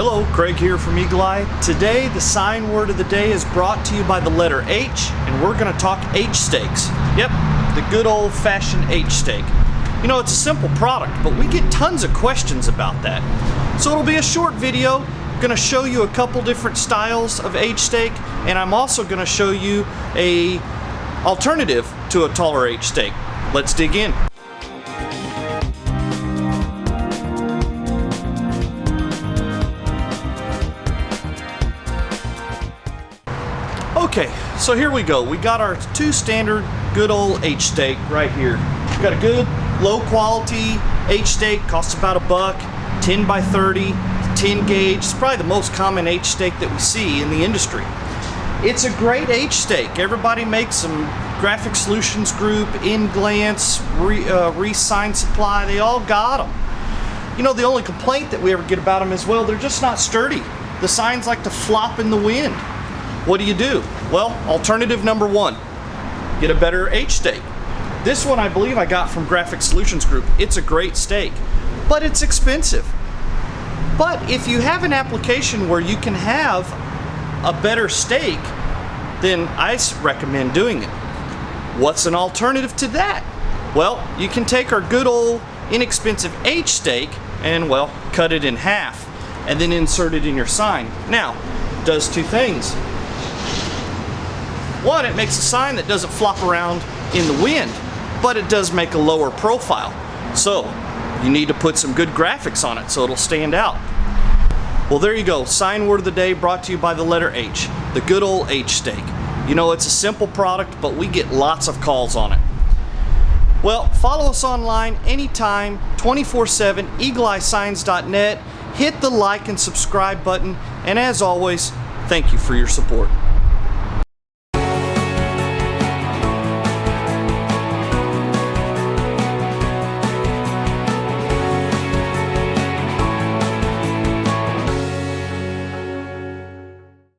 Hello, Craig here from Eagle Eye. Today, the sign word of the day is brought to you by the letter H, and we're going to talk H-steaks. Yep, the good old-fashioned H-steak. You know, it's a simple product, but we get tons of questions about that. So it'll be a short video. I'm going to show you a couple different styles of H-steak, and I'm also going to show you a alternative to a taller H-steak. Let's dig in. Okay, so here we go. We got our two standard good old H-steak right here. We've got a good low quality H-steak, costs about $1, 10 by 30, 10 gauge. It's probably the most common H-steak that we see in the industry. It's a great H-steak. Everybody makes them. Graphic Solutions Group, InGlance, Resign Supply, they all got them. You know, the only complaint that we ever get about them is, well, they're just not sturdy. The signs like to flop in the wind. What do? Well, alternative number one, get a better H-steak. This one I believe I got from Graphic Solutions Group. It's a great steak, but it's expensive. But if you have an application where you can have a better steak, then I recommend doing it. What's an alternative to that? Well, you can take our good old inexpensive H-steak and, well, cut it in half and then insert it in your sign. Now, it does two things. One, it makes a sign that doesn't flop around in the wind, but it does make a lower profile. So you need to put some good graphics on it so it'll stand out. Well, there you go. Sign word of the day brought to you by the letter H, the good old H-steak. You know, it's a simple product, but we get lots of calls on it. Well, follow us online anytime, 24/7, eagleeyesigns.net. Hit the like and subscribe button, and as always, thank you for your support.